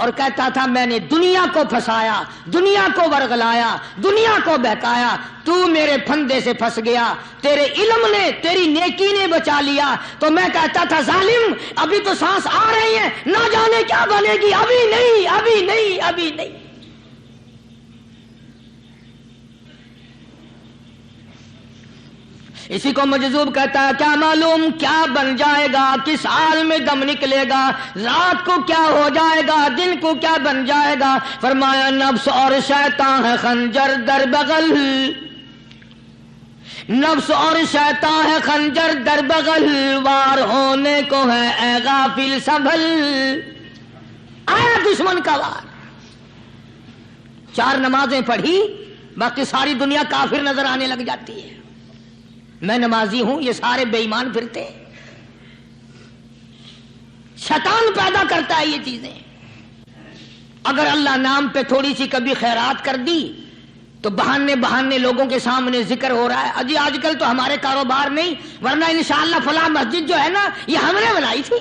اور کہتا تھا میں نے دنیا کو پھنسایا، دنیا کو ورغلایا، دنیا کو بہکایا، تو میرے پھندے سے پھنس گیا، تیرے علم نے، تیری نیکی نے بچا لیا۔ تو میں کہتا تھا ظالم ابھی تو سانس آ رہی ہے، نہ جانے کیا بنے گی، ابھی نہیں ابھی نہیں ابھی نہیں۔ اسی کو مجذوب کہتا ہے، کیا معلوم کیا بن جائے گا، کس حال میں دم نکلے گا، رات کو کیا ہو جائے گا، دن کو کیا بن جائے گا۔ فرمایا نفس اور شیطان ہے خنجر در بغل، نفس اور شیطان ہے خنجر در بغل، وار ہونے کو ہے اے غافل سنبھل۔ آیا دشمن کا وار، 4 نمازیں پڑھی، باقی ساری دنیا کافر نظر آنے لگ جاتی ہے۔ میں نمازی ہوں، یہ سارے بے ایمان پھرتے ہیں۔ شیطان پیدا کرتا ہے یہ چیزیں۔ اگر اللہ نام پہ تھوڑی سی کبھی خیرات کر دی تو بہانے لوگوں کے سامنے ذکر ہو رہا ہے، اجی آج کل تو ہمارے کاروبار نہیں، ورنہ انشاءاللہ فلاں مسجد جو ہے نا یہ ہم نے بنائی تھی۔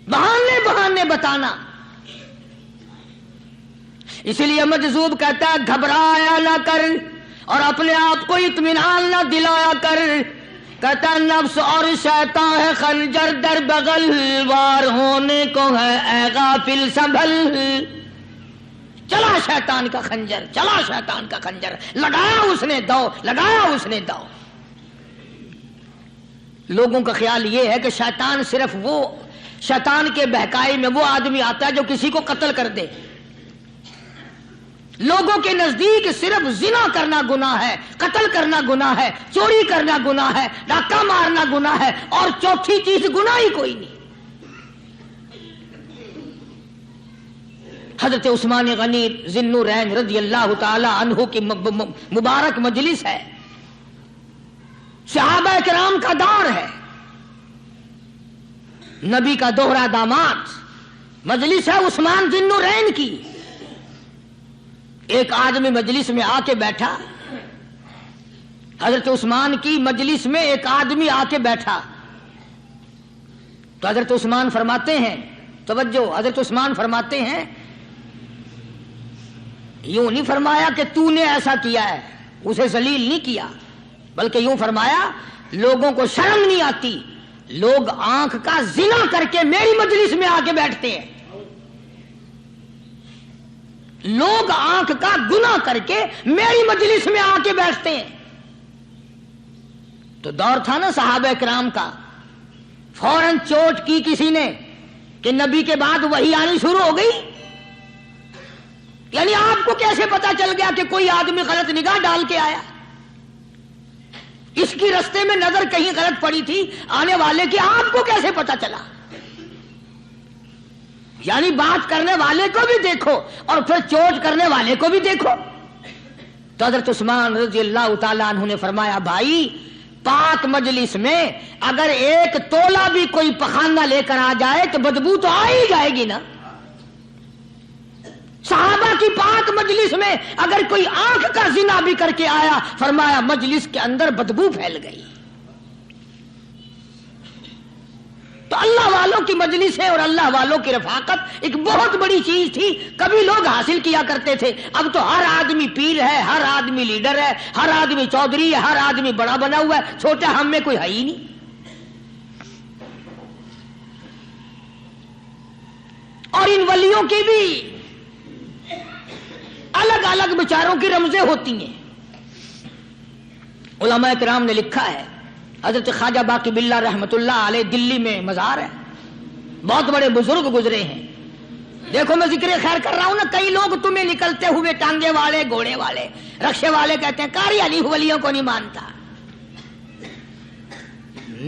بہانے بتانا۔ اسی لیے مجذوب کہتا ہے گھبرایا نہ کر اور اپنے آپ کو اطمینان نہ دلایا کر، کہتا نفس اور شیطان ہے خنجر در بغل، وار ہونے کو ہے اے غافل سنبھل۔ چلا شیطان کا خنجر، چلا شیطان کا خنجر، لگایا اس نے دو، لگایا اس نے دو۔ لوگوں کا خیال یہ ہے کہ شیطان صرف وہ، شیطان کے بہکائی میں وہ آدمی آتا ہے جو کسی کو قتل کر دے۔ لوگوں کے نزدیک صرف زنا کرنا گناہ ہے، قتل کرنا گناہ ہے، چوری کرنا گناہ ہے، ڈاکہ مارنا گناہ ہے، اور چوتھی چیز گناہ ہی کوئی نہیں۔ حضرت عثمان غنی ذی النورین رضی اللہ تعالی عنہ کی مبارک مجلس ہے، صحابہ کرام کا دور ہے، نبی کا دوہرا داماد، مجلس ہے عثمان ذی النورین کی۔ ایک آدمی مجلس میں آ کے بیٹھا، حضرت عثمان کی مجلس میں ایک آدمی آ کے بیٹھا تو حضرت عثمان فرماتے ہیں، توجہ، حضرت عثمان فرماتے ہیں، یوں نہیں فرمایا کہ تو نے ایسا کیا ہے، اسے ذلیل نہیں کیا، بلکہ یوں فرمایا لوگوں کو شرم نہیں آتی، لوگ آنکھ کا زنا کر کے میری مجلس میں آ کے بیٹھتے ہیں، لوگ آنکھ کا گناہ کر کے میری مجلس میں آ کے بیٹھتے ہیں۔ تو دور تھا نا صحابہ کرام کا، فوراً چوٹ کی کسی نے کہ نبی کے بعد وحی آنی شروع ہو گئی۔ یعنی آپ کو کیسے پتا چل گیا کہ کوئی آدمی غلط نگاہ ڈال کے آیا؟ اس کی رستے میں نظر کہیں غلط پڑی تھی آنے والے کی، آپ کو کیسے پتا چلا؟ یعنی بات کرنے والے کو بھی دیکھو اور پھر چوٹ کرنے والے کو بھی دیکھو۔ تو حضرت عثمان رضی اللہ تعالیٰ عنہ نے فرمایا، بھائی پاک مجلس میں اگر ایک تولا بھی کوئی پخانہ لے کر آ جائے تو بدبو تو آ ہی جائے گی نا۔ صحابہ کی پاک مجلس میں اگر کوئی آنکھ کا زنا بھی کر کے آیا، فرمایا مجلس کے اندر بدبو پھیل گئی۔ تو اللہ والوں کی مجلس ہے اور اللہ والوں کی رفاقت ایک بہت بڑی چیز تھی، کبھی لوگ حاصل کیا کرتے تھے، اب تو ہر آدمی پیر ہے، ہر آدمی لیڈر ہے، ہر آدمی چودھری ہے، ہر آدمی بڑا بنا ہوا ہے، چھوٹا ہم میں کوئی ہے ہی نہیں۔ اور ان ولیوں کی بھی الگ الگ بیچاروں کی رمزیں ہوتی ہیں۔ علماء کرام نے لکھا ہے، حضرت خواجہ باقی باللہ رحمت اللہ علیہ دلی میں مزار ہے، بہت بڑے بزرگ گزرے ہیں۔ دیکھو میں ذکر خیر کر رہا ہوں نا، کئی لوگ تمہیں نکلتے ہوئے ٹانگے والے، گھوڑے والے، رکشے والے کہتے ہیں قاری علی ولیوں کو نہیں مانتا۔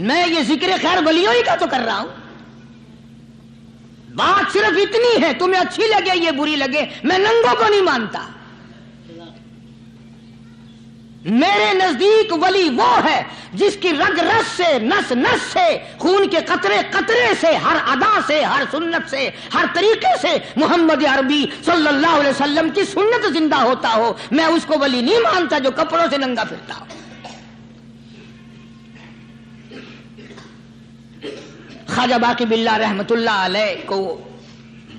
میں یہ ذکر خیر ولیوں ہی کا تو کر رہا ہوں۔ بات صرف اتنی ہے، تمہیں اچھی لگے یہ بری لگے، میں ننگوں کو نہیں مانتا۔ میرے نزدیک ولی وہ ہے جس کی رگ رس سے، نس نس سے، خون کے قطرے قطرے سے، ہر ادا سے، ہر سنت سے، ہر طریقے سے محمد عربی صلی اللہ علیہ وسلم کی سنت زندہ ہوتا ہو۔ میں اس کو ولی نہیں مانتا جو کپڑوں سے ننگا پھرتا ہو۔ خواجہ باقی باللہ رحمت اللہ علیہ کو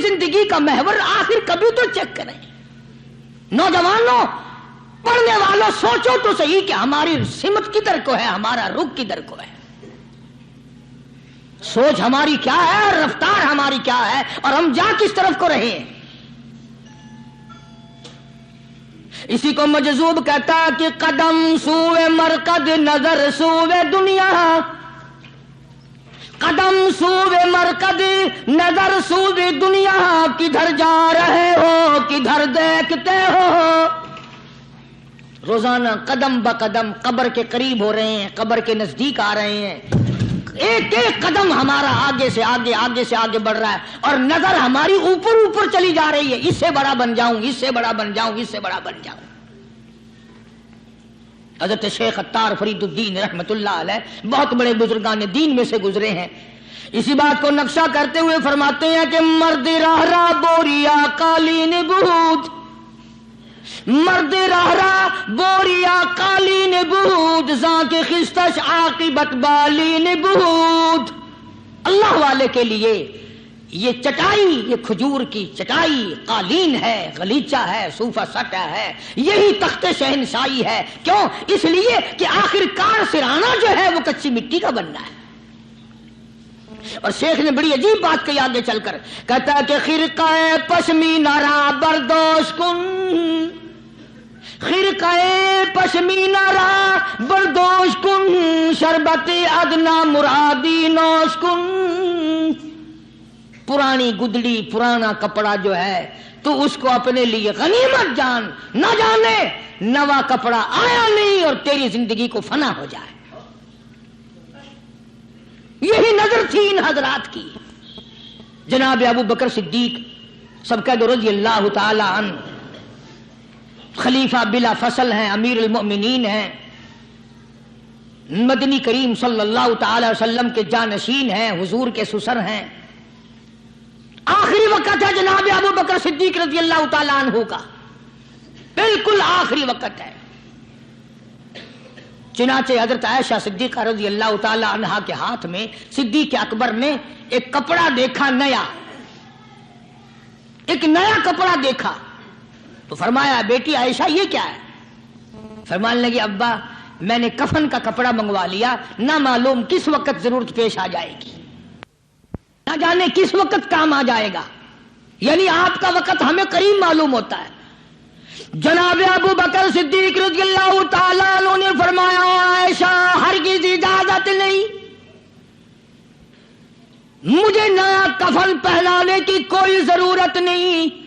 زندگی کا محور آخر کبھی تو چیک کریں. نوجوانوں، پڑھنے والوں، سوچو تو صحیح کہ ہماری سمت کدھر کو ہے، ہمارا رخ کدھر کو ہے، سوچ ہماری کیا ہے اور رفتار ہماری کیا ہے، اور ہم جا کس طرف کو رہے ہیں. اسی کو مجذوب کہتا ہے کہ قدم سوئے مرکز نظر سوئے دنیا، قدم سوئے مرکز نظر سوئے دنیا، کدھر جا رہے ہو کدھر دیکھتے ہو. روزانہ قدم بقدم قبر کے قریب ہو رہے ہیں، قبر کے نزدیک آ رہے ہیں. ایک ایک قدم ہمارا آگے سے آگے، آگے سے آگے بڑھ رہا ہے، اور نظر ہماری اوپر اوپر چلی جا رہی ہے. اس سے بڑا بن جاؤں، اس سے بڑا بن جاؤں، اس سے بڑا بن جاؤں. حضرت شیخ عطار فرید الدین رحمت اللہ علیہ بہت بڑے بزرگان دین میں سے گزرے ہیں. اسی بات کو نقشہ کرتے ہوئے فرماتے ہیں کہ مرد راہ راہ بوریا قالین بود، مرد راہ راہ بوریا قالین بود، زاں کے خستش عاقبت بالین بود. اللہ والے کے لیے یہ چٹائی، یہ کھجور کی چٹائی قالین ہے، غلیچہ ہے، صوفہ سٹا ہے، یہی تخت شہنشاہی ہے. کیوں؟ اس لیے کہ آخر کار سرانہ جو ہے وہ کچی مٹی کا بننا ہے. اور شیخ نے بڑی عجیب بات کہی آگے چل کر، کہتا ہے کہ خرقہ پشمینہ را بردوش کن، خرقہ پشمینہ را بردوش کن، شربت ادنا مرادی نوش کن. پرانی گدڑی، پرانا کپڑا جو ہے تو اس کو اپنے لیے غنیمت جان، نہ جانے نوا کپڑا آیا نہیں اور تیری زندگی کو فنا ہو جائے. یہی نظر تھی ان حضرات کی. جناب ابو بکر صدیق سبقہ رضی اللہ تعالی عنہ خلیفہ بلا فصل ہیں، امیر المؤمنین ہیں، مدنی کریم صلی اللہ تعالی وسلم کے جانشین ہیں، حضور کے سسر ہیں. آخری وقت ہے جناب ابو بکر صدیق رضی اللہ تعالی عنہ کا، بالکل آخری وقت ہے. چنانچہ حضرت عائشہ صدیقہ رضی اللہ تعالی عنہا کے ہاتھ میں صدیق اکبر نے ایک کپڑا دیکھا، نیا، ایک نیا کپڑا دیکھا تو فرمایا بیٹی عائشہ یہ کیا ہے؟ فرمانے لگی ابا میں نے کفن کا کپڑا منگوا لیا، نہ معلوم کس وقت ضرورت پیش آ جائے گی، نہ جانے کس وقت کام آ جائے گا. یعنی آپ کا وقت ہمیں قریب معلوم ہوتا ہے. جناب ابو بکر صدیق رضی اللہ تعالیٰ عنہ نے فرمایا عائشہ ہرگز اجازت نہیں، مجھے نیا کفن پہنانے کی کوئی ضرورت نہیں،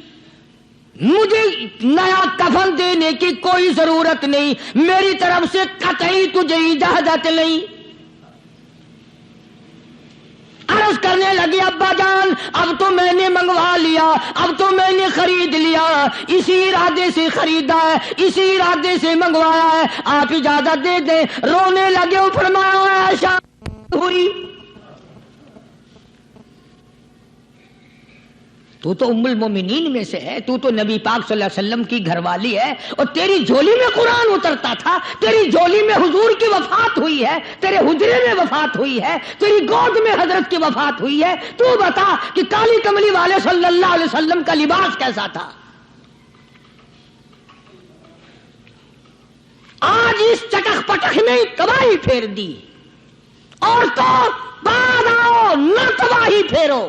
مجھے نیا کفن دینے کی کوئی ضرورت نہیں، میری طرف سے قطعی تجھے اجازت نہیں. عرض کرنے لگی ابا جان اب تو میں نے منگوا لیا، اب تو میں نے خرید لیا، اسی ارادے سے خریدا ہے، اسی ارادے سے منگوایا ہے، آپ اجازت دے دیں. رونے لگے. فرمایا عائشہ ہوئی تو تو ام المومنین میں سے ہے، تو نبی پاک صلی اللہ علیہ وسلم کی گھر والی ہے، اور تیری جھولی میں قرآن اترتا تھا، تیری جھولی میں حضور کی وفات ہوئی ہے، تیرے حجرے میں وفات ہوئی ہے، تیری گود میں حضرت کی وفات ہوئی ہے. تو بتا کہ کالی کملی والے صلی اللہ علیہ وسلم کا لباس کیسا تھا. آج اس چٹخ پٹخ نے تباہی پھیر دی. اور تو بعد آؤ نہ تباہی پھیرو.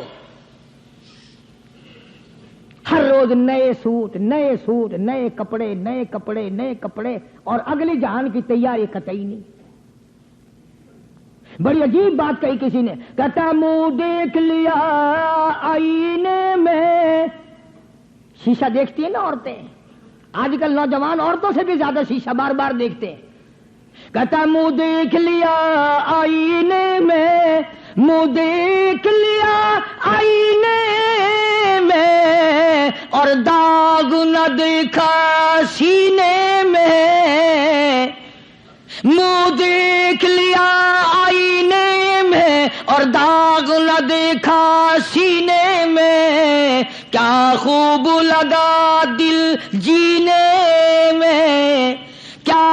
ہر روز نئے سوٹ، نئے سوٹ، نئے کپڑے، نئے کپڑے، نئے کپڑے، اور اگلی جہان کی تیاری قطعی نہیں. بڑی عجیب بات کہی کسی نے، کہتا منہ دیکھ لیا آئینے میں. شیشہ دیکھتی ہیں نا عورتیں، آج کل نوجوان عورتوں سے بھی زیادہ شیشہ بار بار دیکھتے ہیں. کہتا منہ دیکھ لیا آئینے میں، منہ دیکھ لیا آئینے میں، اور داغ نہ دیکھا سینے میں. منہ دیکھ لیا آئینے میں اور داغ نہ دیکھا سینے میں، کیا خوب لگا دل جینے میں، کیا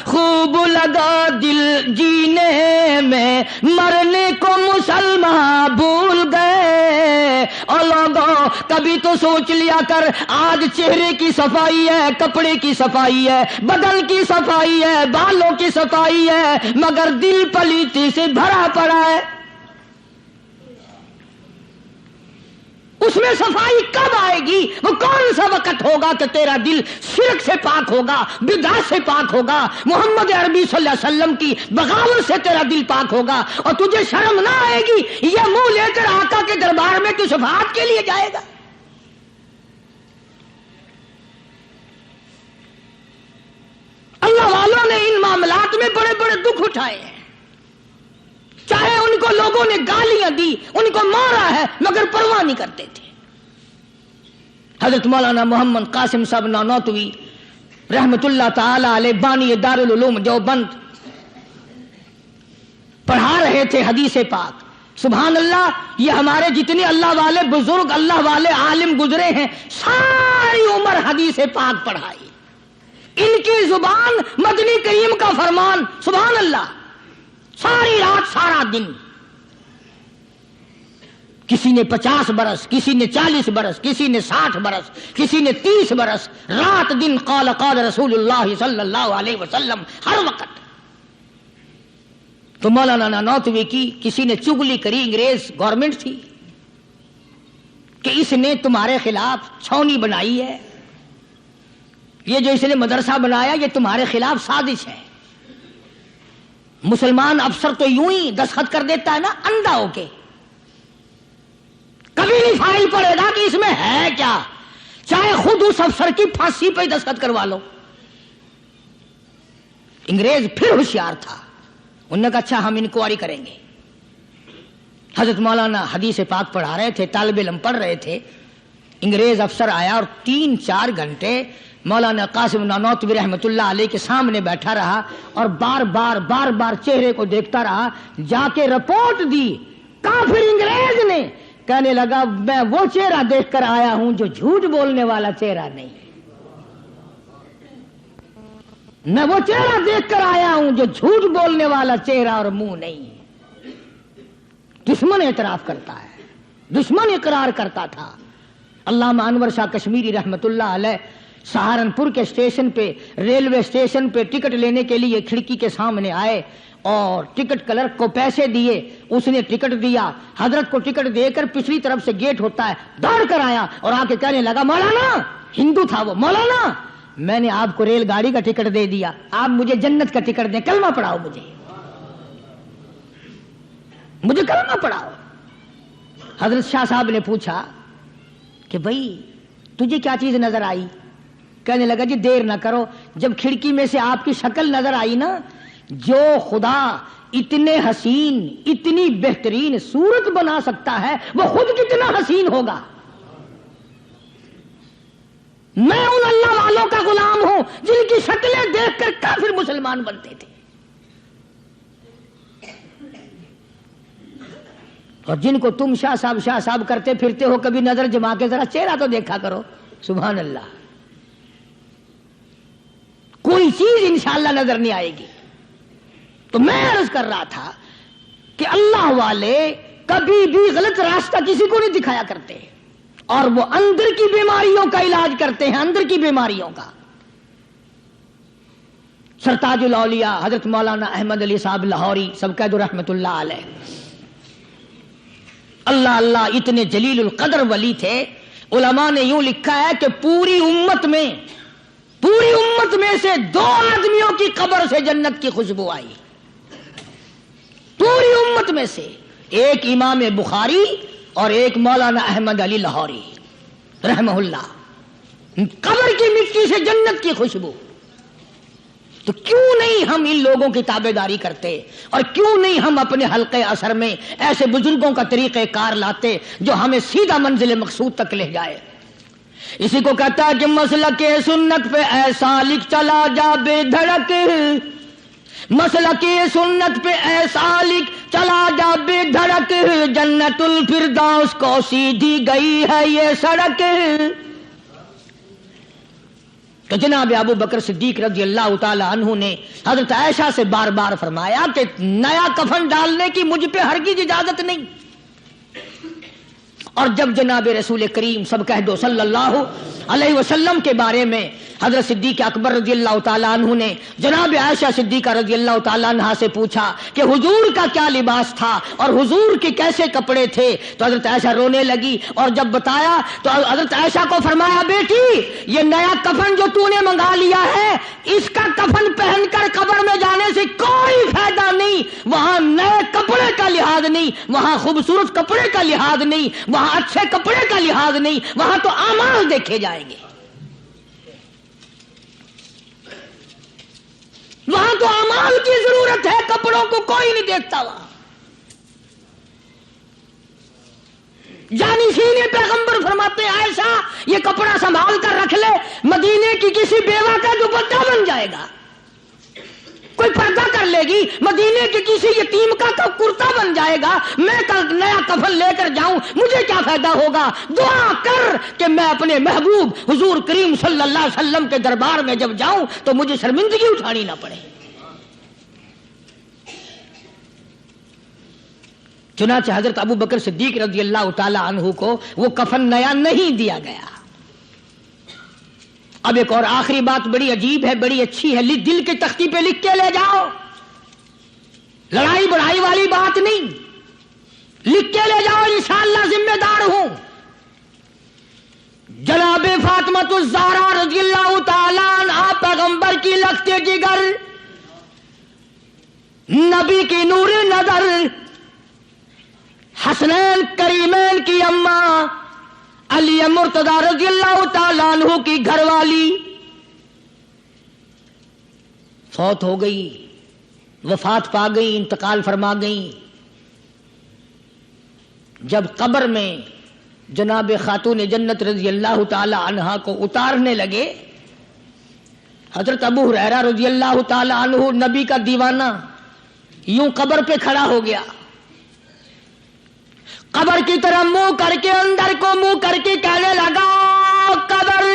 خوب لگا دل جینے میں. مرنے کو مسلمان بھول گئے اور لوگوں کبھی تو سوچ لیا کر، آج چہرے کی صفائی ہے، کپڑے کی صفائی ہے، بدن کی صفائی ہے، بالوں کی صفائی ہے، مگر دل پلیتی سے بھرا پڑا ہے۔ اس میں صفائی کب آئے گی؟ وہ کون سا وقت ہوگا کہ تیرا دل شرک سے پاک ہوگا، بدعت سے پاک ہوگا، محمد عربی صلی اللہ علیہ وسلم کی بغاوت سے تیرا دل پاک ہوگا، اور تجھے شرم نہ آئے گی یہ منہ لے کر آقا کے دربار میں تو شفاعت کے لیے جائے گا؟ اللہ والوں نے ان معاملات میں بڑے بڑے دکھ اٹھائے ہیں، چاہے ان کو لوگوں نے گالیاں دی، ان کو مارا ہے، مگر پرواہ نہیں کرتے تھے۔ حضرت مولانا محمد قاسم صاحب نانوتوی رحمت اللہ تعالی علیہ بانی دارالعلوم دیوبند پڑھا رہے تھے حدیث پاک۔ سبحان اللہ، یہ ہمارے جتنے اللہ والے بزرگ، اللہ والے عالم گزرے ہیں، ساری عمر حدیث پاک پڑھائی، ان کی زبان مدنی کریم کا فرمان، سبحان اللہ، ساری رات سارا دن، کسی نے 50 برس، کسی نے 40 برس، کسی نے 60 برس، کسی نے 30 برس، رات دن قال قال رسول اللہ صلی اللہ علیہ وسلم، ہر وقت۔ تو مولانا نانوتوی کی کسی نے چگلی کری، انگریز گورنمنٹ تھی کہ اس نے تمہارے خلاف چھاونی بنائی ہے، یہ جو اس نے مدرسہ بنایا یہ تمہارے خلاف سازش ہے۔ مسلمان افسر تو یوں ہی دستخط کر دیتا ہے نا، اندھا ہو کے، کبھی نہیں فائل پڑے گا کہ اس میں ہے کیا، چاہے خود اس افسر کی پھانسی پہ دستخط کروا لو۔ انگریز پھر ہوشیار تھا، انہوں نے کہا اچھا ہم انکوائری کریں گے۔ حضرت مولانا حدیث پاک پڑھا رہے تھے، طالب علم پڑھ رہے تھے، انگریز افسر آیا اور 3-4 گھنٹے مولانا قاسم نانوتوی رحمت اللہ علیہ کے سامنے بیٹھا رہا اور بار بار چہرے کو دیکھتا رہا، جا کے رپورٹ دی کافر انگریز نے، کہنے لگا میں وہ چہرہ دیکھ کر آیا ہوں جو جھوٹ بولنے والا چہرہ نہیں، میں وہ چہرہ دیکھ کر آیا ہوں جو جھوٹ بولنے والا چہرہ اور منہ نہیں ہے۔ دشمن اعتراف کرتا ہے، دشمن اقرار کرتا تھا۔ علامہ انور شاہ کشمیری رحمت اللہ علیہ سہارنپور کے اسٹیشن پہ، ریلوے اسٹیشن پہ ٹکٹ لینے کے لیے کھڑکی کے سامنے آئے اور ٹکٹ کلرک کو پیسے دیے، اس نے ٹکٹ دیا، حضرت کو ٹکٹ دے کر پچھلی طرف سے گیٹ ہوتا ہے، دوڑ کر آیا اور آ کے کہنے لگا مولانا، ہندو تھا وہ، مولانا میں نے آپ کو ریل گاڑی کا ٹکٹ دے دیا، آپ مجھے جنت کا ٹکٹ دیں، کلمہ پڑھاؤ، مجھے کلمہ پڑھاؤ۔ حضرت شاہ صاحب نے پوچھا کہ بھائی تجھے کیا چیز نظر آئی؟ کہنے لگا جی دیر نہ کرو، جب کھڑکی میں سے آپ کی شکل نظر آئی نا، جو خدا اتنے حسین، اتنی بہترین صورت بنا سکتا ہے وہ خود کتنا حسین ہوگا۔ میں ان اللہ والوں کا غلام ہوں جن کی شکلیں دیکھ کر کافر مسلمان بنتے تھے، اور جن کو تم شاہ صاحب کرتے پھرتے ہو، کبھی نظر جما کے ذرا چہرہ تو دیکھا کرو۔ سبحان اللہ، کوئی چیز انشاءاللہ نظر نہیں آئے گی۔ تو میں عرض کر رہا تھا کہ اللہ والے کبھی بھی غلط راستہ کسی کو نہیں دکھایا کرتے، اور وہ اندر کی بیماریوں کا علاج کرتے ہیں، اندر کی بیماریوں کا۔ سرتاج الاولیاء حضرت مولانا احمد علی صاحب لاہوری سب کہہ دو رحمت اللہ علیہ، اللہ اللہ اتنے جلیل القدر ولی تھے۔ علماء نے یوں لکھا ہے کہ پوری امت میں سے 2 آدمیوں کی قبر سے جنت کی خوشبو آئی، پوری امت میں سے، ایک امام بخاری اور ایک مولانا احمد علی لاہوری رحمہ اللہ، قبر کی مٹی سے جنت کی خوشبو۔ تو کیوں نہیں ہم ان لوگوں کی تابع داری کرتے، اور کیوں نہیں ہم اپنے حلقے اثر میں ایسے بزرگوں کا طریقہ کار لاتے جو ہمیں سیدھا منزل مقصود تک لے جائے۔ اسی کو کہتا ہے کہ مسلک سنت پہ اے سالک چلا جا بے دھڑک، مسلک سنت پہ اے سالک چلا جا بے دھڑک، جنت الفردوس کو سیدھی گئی ہے یہ سڑک۔ تو جناب ابو بکر صدیق رضی اللہ تعالی عنہ نے حضرت عائشہ سے بار بار فرمایا کہ نیا کفن ڈالنے کی مجھ پہ ہرگز اجازت نہیں، اور جب جناب رسول کریم سب کہہ دو صلی اللہ علیہ وسلم کے بارے میں حضرت صدیق اکبر رضی اللہ تعالیٰ عنہ نے جناب عائشہ صدیقہ رضی اللہ تعالیٰ عنہ سے پوچھا کہ حضور کا کیا لباس تھا اور حضور کے کیسے کپڑے تھے، تو حضرت عائشہ رونے لگی، اور جب بتایا تو حضرت عائشہ کو فرمایا بیٹی یہ نیا کفن جو تو نے منگا لیا ہے اس کا کفن پہن کر قبر میں جانے سے کوئی فائدہ نہیں، وہاں نئے کپڑے کا لحاظ نہیں، وہاں خوبصورت کپڑے کا لحاظ نہیں، وہاں اچھے کپڑے کا لحاظ نہیں، وہاں تو اعمال دیکھے جائیں گے، وہاں تو اعمال کی ضرورت ہے، کپڑوں کو کوئی نہیں دیکھتا وہاں۔ جانشین پیغمبر فرماتے ہیں عائشہ یہ کپڑا سنبھال کر رکھ لے، مدینے کی کسی بیوہ کا دوپٹہ بن جائے گا، کوئی پردہ کر لے گی، مدینے کے کسی یتیم کا کرتا بن جائے گا، میں نیا کفن لے کر جاؤں مجھے کیا فائدہ ہوگا؟ دعا کر کہ میں اپنے محبوب حضور کریم صلی اللہ علیہ وسلم کے دربار میں جب جاؤں تو مجھے شرمندگی اٹھانی نہ پڑے۔ چنانچہ حضرت ابو بکر صدیق رضی اللہ تعالی عنہ کو وہ کفن نیا نہیں دیا گیا۔ اب ایک اور آخری بات بڑی عجیب ہے، بڑی اچھی ہے، دل کی تختی پہ لکھ کے لے جاؤ، لڑائی بڑائی والی بات نہیں، لکھ کے لے جاؤ، انشاءاللہ ذمہ دار ہوں۔ جناب فاطمہ الزہرا رضی اللہ تعالیٰ عنہا پیغمبر کی لخت جگر، نبی کی نور نظر، حسنین کریمین کی اماں، علی مرتضی رضی اللہ تعالیٰ عنہ کی گھر والی فوت ہو گئی، وفات پا گئی، انتقال فرما گئی۔ جب قبر میں جناب خاتون جنت رضی اللہ تعالی عنہا کو اتارنے لگے، حضرت ابو ہریرہ رضی اللہ تعالی عنہ نبی کا دیوانہ یوں قبر پہ کھڑا ہو گیا، قبر کی طرف منہ کر کے اندر کو منہ کر کے کہنے لگا قبر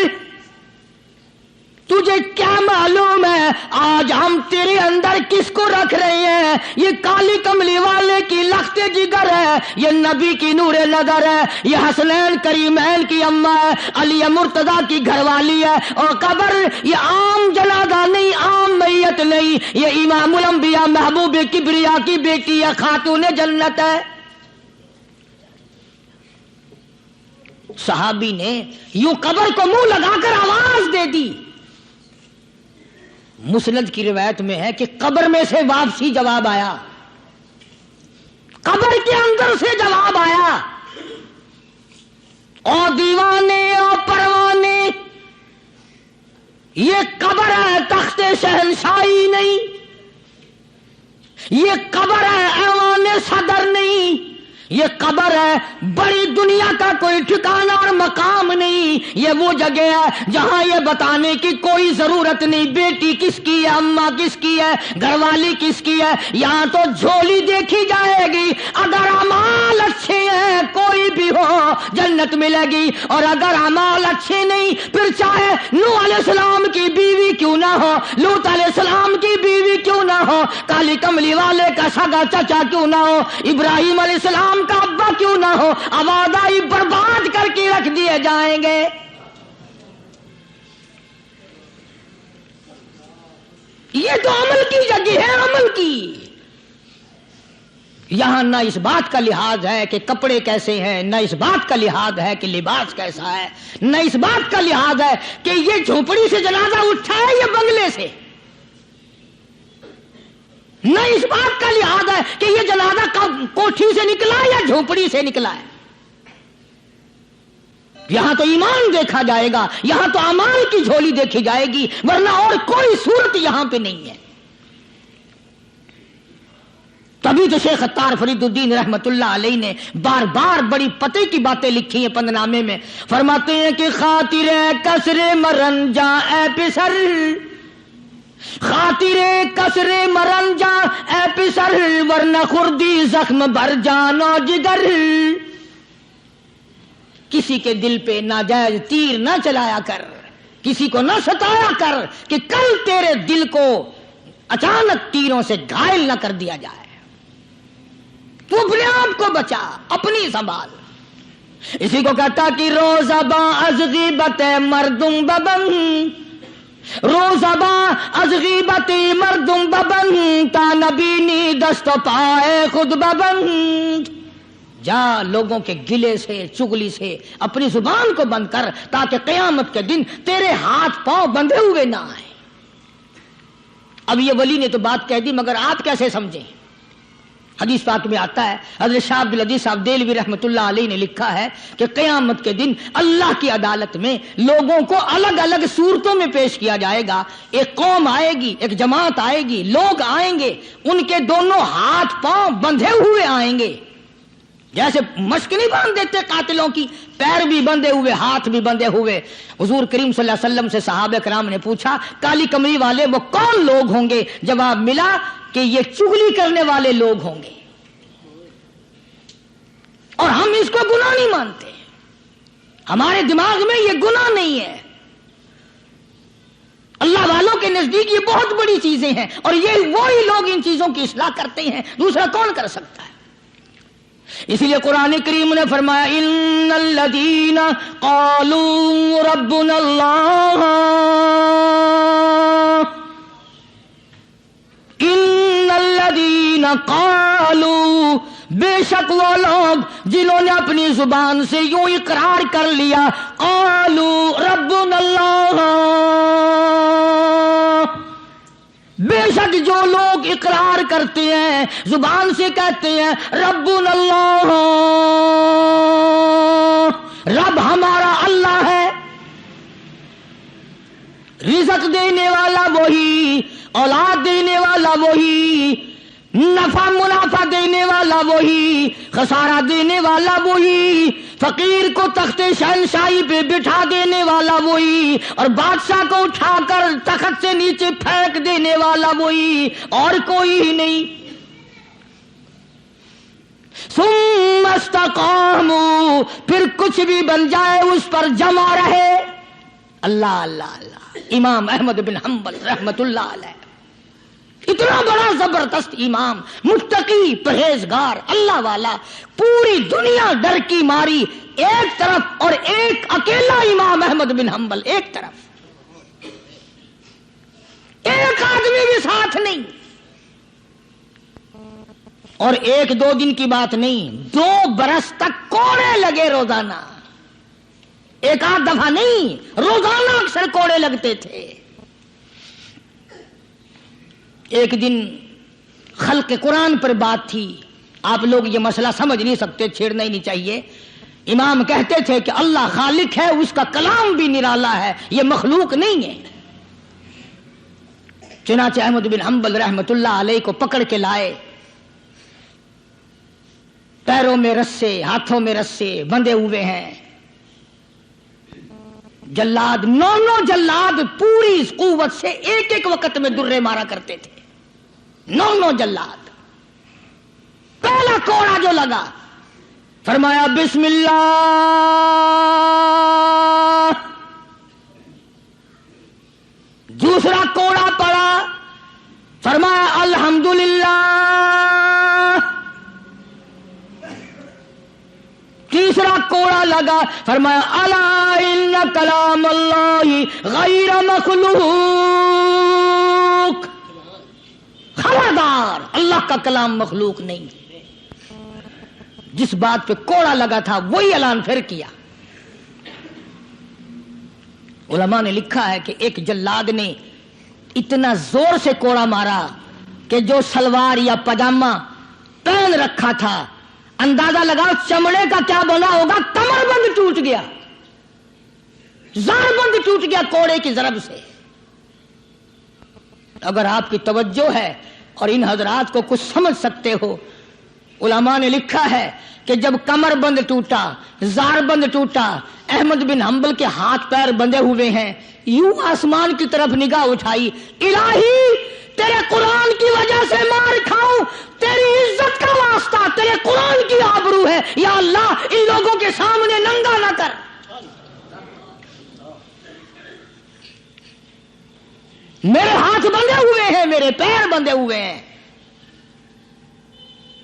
تجھے کیا معلوم ہے آج ہم تیرے اندر کس کو رکھ رہے ہیں؟ یہ کالی کملی والے کی لخت جگر ہے، یہ نبی کی نور نظر ہے، یہ حسنین کریمین کی اماں ہے، علی مرتضی کی گھر والی ہے، اور قبر یہ عام جنازہ نہیں، عام میت نہیں، یہ امام الانبیاء محبوب کبریا کی بیٹی ہے، خاتون جنت ہے۔ صحابی نے یوں قبر کو منہ لگا کر آواز دے دی۔ مسند کی روایت میں ہے کہ قبر میں سے واپسی جواب آیا، قبر کے اندر سے جواب آیا، اور دیوانے اور پروانے یہ قبر ہے تخت شہنشاہی نہیں، یہ قبر ہے ایوان صدر نہیں، یہ قبر ہے بڑی دنیا کا کوئی ٹھکانہ اور مقام نہیں، یہ وہ جگہ ہے جہاں یہ بتانے کی کوئی ضرورت نہیں بیٹی کس کی ہے، اماں کس کی ہے، گھر والی کس کی ہے، یہاں تو جھولی دیکھی جائے گی، اگر اعمال اچھے ہیں کوئی بھی ہو جنت ملے گی، اور اگر اعمال اچھے نہیں پھر چاہے نوح علیہ السلام کی بیوی کیوں نہ ہو، لوط علیہ السلام کی بیوی کیوں نہ ہو، کالی کملی والے کا سگا چچا کیوں نہ ہو، ابراہیم علیہ السلام کا ابا کیوں نہ ہو، آبادائی برباد کر کے رکھ دیے جائیں گے۔ یہ تو عمل کی جگہ ہے، عمل کی۔ یہاں نہ اس بات کا لحاظ ہے کہ کپڑے کیسے ہیں، نہ اس بات کا لحاظ ہے کہ لباس کیسا ہے، نہ اس بات کا لحاظ ہے کہ یہ جھونپڑی سے جنازہ اٹھا ہے یا بنگلے سے، نہ اس بات کا لحاظ ہے کہ یہ جنازہ کوٹھی سے نکلا یا جھونپڑی سے نکلا ہے۔ یہاں تو ایمان دیکھا جائے گا، یہاں تو اعمال کی جھولی دیکھی جائے گی، ورنہ اور کوئی صورت یہاں پہ نہیں ہے۔ تبھی تو شیخ عطار فرید الدین رحمت اللہ علیہ نے بار بار بڑی پتے کی باتیں لکھی ہیں پند نامے میں، فرماتے ہیں کہ خاطر کسر مرن جا اے پسر، خاطر کسر مرن جا اے پسر، ورنہ خردی زخم بھر جانو جگر۔ کسی کے دل پہ ناجائز تیر نہ چلایا کر، کسی کو نہ ستایا کر کہ کل تیرے دل کو اچانک تیروں سے گھائل نہ کر دیا جائے۔ تو اپنے آپ کو بچا، اپنی سنبھال۔ اسی کو کہتا کہ روزہ با از غیبت مردم ببن، روزہ با از غیبت مردم ببن، تا نبینی دست و پائے خود ببند۔ جا لوگوں کے گلے سے چگلی سے اپنی زبان کو بند کر، تاکہ قیامت کے دن تیرے ہاتھ پاؤں بندھے ہوئے نہ آئیں۔ اب یہ ولی نے تو بات کہہ دی، مگر آپ کیسے سمجھیں؟ حدیث پاک میں آتا ہے، حضرت شاہ عبد العزیز صاحب دہلوی رحمۃ اللہ علیہ نے لکھا ہے کہ قیامت کے دن اللہ کی عدالت میں لوگوں کو الگ الگ صورتوں میں پیش کیا جائے گا۔ ایک قوم آئے گی، ایک جماعت آئے گی، لوگ آئیں گے، ان کے دونوں ہاتھ پاؤں بندھے ہوئے آئیں گے، جیسے مشک نہیں باندھ دیتے قاتلوں کی، پیر بھی بندھے ہوئے، ہاتھ بھی بندھے ہوئے۔ حضور کریم صلی اللہ علیہ وسلم سے صحابہ کرام نے پوچھا کالی کمری والے وہ کون لوگ ہوں گے؟ جواب ملا کہ یہ چغلی کرنے والے لوگ ہوں گے، اور ہم اس کو گناہ نہیں مانتے، ہمارے دماغ میں یہ گناہ نہیں ہے۔ اللہ والوں کے نزدیک یہ بہت بڑی چیزیں ہیں، اور یہ وہی لوگ ان چیزوں کی اصلاح کرتے ہیں، دوسرا کون کر سکتا ہے؟ اسی لیے قرآن کریم نے فرمایا ان الذین قالوا ربنا اللہ، ان الذین قالوا، بے شک وہ لوگ جنہوں نے اپنی زبان سے یوں اقرار کر لیا، قالوا ربنا اللہ، بے شک جو لوگ اقرار کرتے ہیں، زبان سے کہتے ہیں ربنا اللہ، رب ہمارا اللہ ہے، رزق دینے والا وہی، اولاد دینے والا وہی، نفع منافع دینے والا وہی، خسارہ دینے والا وہی، فقیر کو تخت شہنشاہی پہ بٹھا دینے والا وہی، اور بادشاہ کو اٹھا کر تخت سے نیچے پھینک دینے والا وہی، اور کوئی ہی نہیں۔ ثم استقاموا، پھر کچھ بھی بن جائے اس پر جمع رہے۔ اللہ اللہ اللہ۔ امام احمد بن حنبل رحمت اللہ علیہ، اتنا بڑا زبردست امام، متقی، پرہیزگار، اللہ والا، پوری دنیا ڈر کی ماری ایک طرف، اور ایک اکیلا امام احمد بن حنبل ایک طرف، ایک آدمی بھی ساتھ نہیں، اور ایک دو دن کی بات نہیں، 2 برس تک کوڑے لگے روزانہ، ایک آدھ دفعہ نہیں، روزانہ اکثر کوڑے لگتے تھے۔ ایک دن خلق قرآن پر بات تھی، آپ لوگ یہ مسئلہ سمجھ نہیں سکتے، چھیڑنا ہی نہیں چاہیے۔ امام کہتے تھے کہ اللہ خالق ہے، اس کا کلام بھی نرالا ہے، یہ مخلوق نہیں ہے۔ چنانچہ احمد بن حنبل رحمت اللہ علیہ کو پکڑ کے لائے، پیروں میں رسے، ہاتھوں میں رسے بندھے ہوئے ہیں، جلاد 9 جلاد پوری قوت سے ایک ایک وقت میں درے مارا کرتے تھے، 9 جلاد۔ پہلا کوڑا جو لگا، فرمایا بسم اللہ، دوسرا کوڑا پڑا، فرمایا الحمدللہ، تیسرا کوڑا لگا، فرمایا الا ان کلام اللہ غیر مخلوق، خبردار اللہ کا کلام مخلوق نہیں۔ جس بات پہ کوڑا لگا تھا وہی اعلان پھر کیا۔ علماء نے لکھا ہے کہ ایک جلاد نے اتنا زور سے کوڑا مارا کہ جو سلوار یا پاجامہ پہن رکھا تھا، اندازہ لگاؤ چمڑے کا کیا بنا ہوگا، کمر بند ٹوٹ گیا، زار بند ٹوٹ گیا کوڑے کی ضرب سے۔ اگر آپ کی توجہ ہے اور ان حضرات کو کچھ سمجھ سکتے ہو، علماء نے لکھا ہے کہ جب کمر بند ٹوٹا، زار بند ٹوٹا، احمد بن حنبل کے ہاتھ پیر بندھے ہوئے ہیں، یوں آسمان کی طرف نگاہ اٹھائی، الہی تیرے قرآن کی وجہ سے مار کھاؤں، تیری عزت کا واسطہ، تیرے قرآن کی آبرو ہے، یا اللہ ان لوگوں کے سامنے ننگا نہ کر۔ میرے ہاتھ بندھے ہوئے ہیں، میرے پیر بندھے ہوئے ہیں۔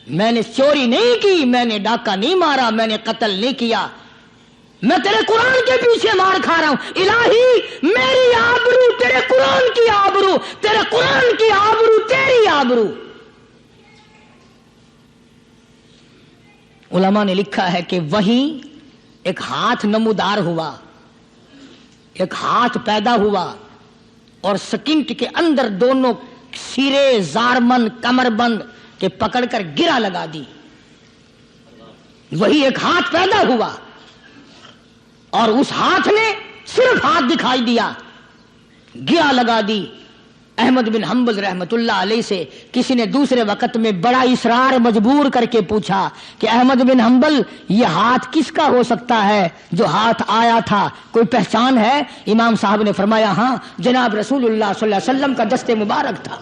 میں نے چوری نہیں کی، میں نے ڈاکہ نہیں مارا، میں نے قتل نہیں کیا، میں تیرے قرآن کے پیچھے مار کھا رہا ہوں۔ الہی میری آبرو تیرے قرآن کی آبرو، تیرے قرآن کی آبرو تیری آبرو۔ علماء نے لکھا ہے کہ وہیں ایک ہاتھ نمودار ہوا، ایک ہاتھ پیدا ہوا اور سکینٹ کے اندر دونوں سیرے زارمن کمر بند کے پکڑ کر گرا لگا دی۔ وہی ایک ہاتھ پیدا ہوا اور اس ہاتھ نے صرف ہاتھ دکھائی دیا، گرا لگا دی۔ احمد بن حنبل رحمت اللہ علیہ سے کسی نے دوسرے وقت میں بڑا اصرار مجبور کر کے پوچھا کہ احمد بن حنبل یہ ہاتھ کس کا ہو سکتا ہے جو ہاتھ آیا تھا، کوئی پہچان ہے؟ امام صاحب نے فرمایا ہاں، جناب رسول اللہ صلی اللہ علیہ وسلم کا دست مبارک تھا۔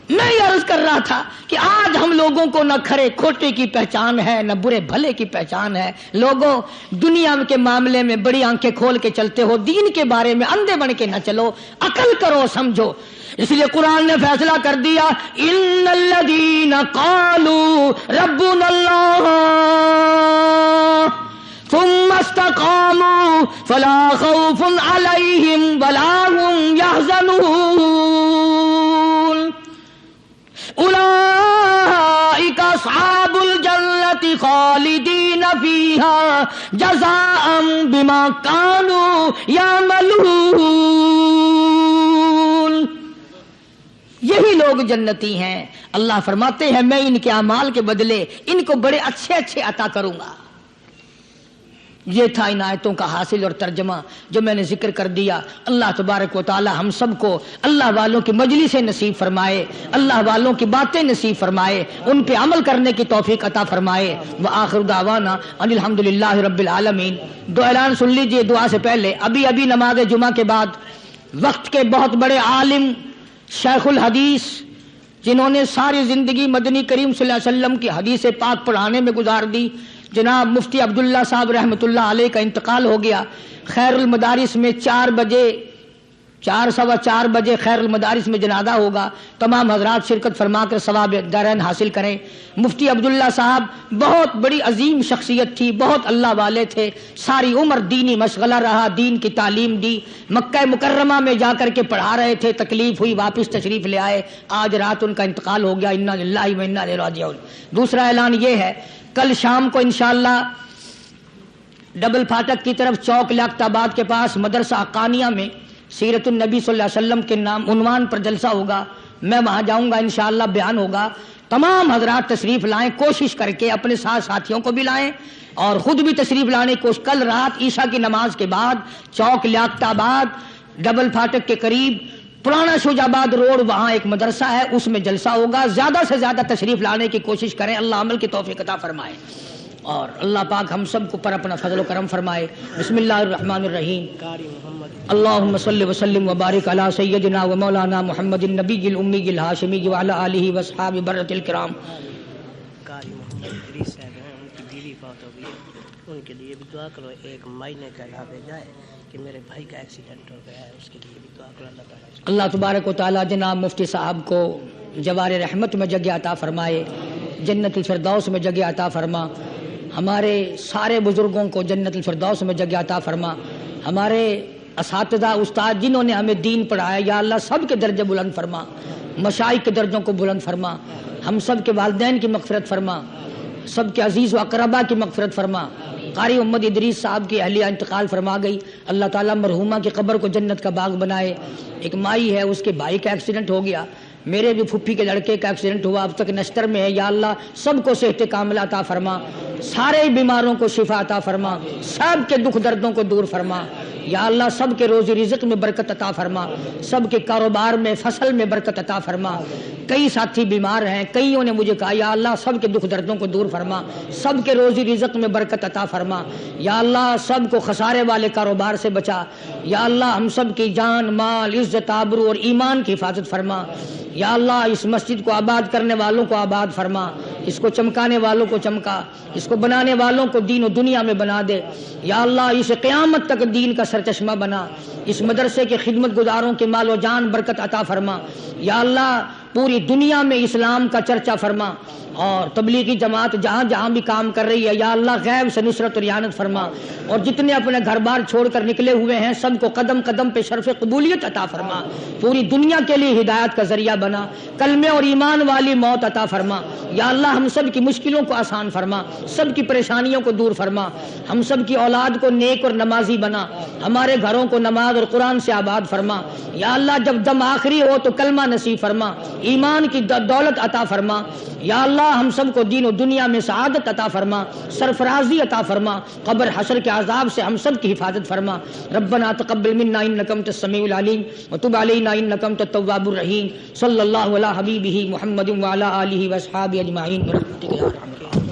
میں یہ عرض کر رہا تھا کہ آج ہم لوگوں کو نہ کھرے کھوٹے کی پہچان ہے، نہ برے بھلے کی پہچان ہے۔ لوگوں دنیا کے معاملے میں بڑی آنکھیں کھول کے چلتے ہو، دین کے بارے میں اندھے بن کے نہ چلو، عقل کرو، سمجھو۔ اس لیے قرآن نے فیصلہ کر دیا، ان الذین قالوا ربنا اللہ ثم استقاموا فلا خوف علیہم ولا هم يحزنون اولئک اصحاب الجنة خالدین فیہا جزاء بما کانوا یعملون۔ یہی لوگ جنتی ہیں۔ اللہ فرماتے ہیں میں ان کے اعمال کے بدلے ان کو بڑے اچھے اچھے عطا کروں گا۔ یہ تھا ان آیتوں کا حاصل اور ترجمہ جو میں نے ذکر کر دیا۔ اللہ تبارک و تعالی ہم سب کو اللہ والوں کی مجلس نصیب فرمائے، اللہ والوں کی باتیں نصیب فرمائے، ان پہ عمل کرنے کی توفیق عطا فرمائے۔ وآخر دعوانا ان الحمدللہ رب العالمین۔ دو اعلان سن لیجئے دعا سے پہلے۔ ابھی نماز جمعہ کے بعد وقت کے بہت بڑے عالم، شیخ الحدیث، جنہوں نے ساری زندگی مدنی کریم صلی اللہ علیہ وسلم کی حدیث پاک پڑھانے میں گزار دی، جناب مفتی عبداللہ صاحب رحمۃ اللہ علیہ کا انتقال ہو گیا۔ خیر المدارس میں 4 بجے خیر المدارس میں جنازہ ہوگا۔ تمام حضرات شرکت فرما کر ثواب دارین حاصل کریں۔ مفتی عبداللہ صاحب بہت بڑی عظیم شخصیت تھی، بہت اللہ والے تھے، ساری عمر دینی مشغلہ رہا، دین کی تعلیم دی، مکہ مکرمہ میں جا کر کے پڑھا رہے تھے، تکلیف ہوئی واپس تشریف لے آئے، آج رات ان کا انتقال ہو گیا۔ انا للہ و انا الیہ راجعون۔ دوسرا اعلان یہ ہے، کل شام کو انشاءاللہ ڈبل پھاٹک کی طرف چوک لیاقت آباد کے پاس مدرسہ حقانیہ میں سیرت النبی صلی اللہ علیہ وسلم کے نام عنوان پر جلسہ ہوگا۔ میں وہاں جاؤں گا، انشاءاللہ بیان ہوگا۔ تمام حضرات تشریف لائیں، کوشش کر کے اپنے ساتھ ساتھیوں کو بھی لائیں اور خود بھی تشریف لانے کو۔ کل رات عشاء کی نماز کے بعد چوک لیاقت آباد ڈبل پھاٹک کے قریب پرانا شجاباد روڈ، وہاں ایک مدرسہ ہے، اس میں جلسہ ہوگا۔ زیادہ سے زیادہ تشریف لانے کی کوشش کریں، اللہ عمل کی توفیق عطا فرمائے اور اللہ پاک ہم سب کو پر اپنا فضل و کرم فرمائے۔ بسم اللہ الرحمن الرحیم۔ اللہم صلی وسلم وبارک علی سیدنا و مولانا محمد النبی الامی الہاشمی وعلی آلہ واصحابہ برۃ الکرام۔ قاری محمد ادریس صاحب ہیں، ان کی بیوی فوت ہو گئی ہے، ان کے لیے بھی دعا کرو۔ ایک مہینے کا یہاں بھیجا ہے کہ میرے بھائی کا ایکسیڈنٹ ہو گیا ہے، اس کے لیے بھی دعا کرو۔ اللہ تعالیٰ اللہ تبارک و تعالیٰ جناب مفتی صاحب کو جوار رحمت میں جگہ عطا فرمائے، جنت الفردوس میں جگہ عطا فرما۔ ہمارے سارے بزرگوں کو جنت الفردوس میں جگہ عطا فرما۔ ہمارے اساتذہ استاد جنہوں نے ہمیں دین پڑھایا، یا اللہ سب کے درجے بلند فرما، مشائخ کے درجوں کو بلند فرما، ہم سب کے والدین کی مغفرت فرما، سب کے عزیز و اقربا کی مغفرت فرما۔ قاری محمد ادریس صاحب کی اہلیہ انتقال فرما گئی، اللہ تعالیٰ مرحومہ کی قبر کو جنت کا باغ بنائے۔ ایک مائی ہے، اس کے بھائی کا ایکسیڈنٹ ہو گیا، میرے بھی پھپھی کے لڑکے کا ایکسیڈنٹ ہوا، اب تک نشتر میں ہے، یا اللہ سب کو صحت کاملہ عطا فرما، سارے بیماروں کو شفا عطا فرما، سب کے دکھ دردوں کو دور فرما، یا اللہ سب کے روزی رزق میں برکت عطا فرما، سب کے کاروبار میں فصل میں برکت عطا فرما۔ کئی ساتھی بیمار ہیں، کئیوں نے مجھے کہا یا اللہ سب کے دکھ دردوں کو دور فرما، سب کے روزی رزق میں برکت عطا فرما، یا اللہ سب کو خسارے والے کاروبار سے بچا، یا اللہ ہم سب کی جان مال عزت آبرو اور ایمان کی حفاظت فرما، یا اللہ اس مسجد کو آباد کرنے والوں کو آباد فرما، اس کو چمکانے والوں کو چمکا، اس کو بنانے والوں کو دین و دنیا میں بنا دے یا اللہ، اسے قیامت تک دین کا سرچشمہ بنا، اس مدرسے کے خدمت گزاروں کے مال و جان برکت عطا فرما یا اللہ، پوری دنیا میں اسلام کا چرچا فرما، اور تبلیغی جماعت جہاں جہاں بھی کام کر رہی ہے یا اللہ غیب سے نصرت اور اعانت فرما، اور جتنے اپنے گھر بار چھوڑ کر نکلے ہوئے ہیں سب کو قدم قدم پہ شرف قبولیت عطا فرما، پوری دنیا کے لیے ہدایت کا ذریعہ بنا، کلمے اور ایمان والی موت عطا فرما یا اللہ، ہم سب کی مشکلوں کو آسان فرما، سب کی پریشانیوں کو دور فرما، ہم سب کی اولاد کو نیک اور نمازی بنا، ہمارے گھروں کو نماز اور قرآن سے آباد فرما یا اللہ، جب دم آخری ہو تو کلمہ نصیب فرما، ایمان کی دولت عطا فرما یا اللہ، ہم سب کو دین و دنیا میں سعادت عطا فرما، سرفرازی عطا فرما، قبر حشر کے عذاب سے ہم سب کی حفاظت فرما، ربنا تقبل منا انک انت السمیع العلیم وتب علینا انک انت التواب الرحیم، صلی اللہ علی حبیبہ محمد وعلی آلہ واصحابہ اجمعین برحمتک یا ارحم الراحمین۔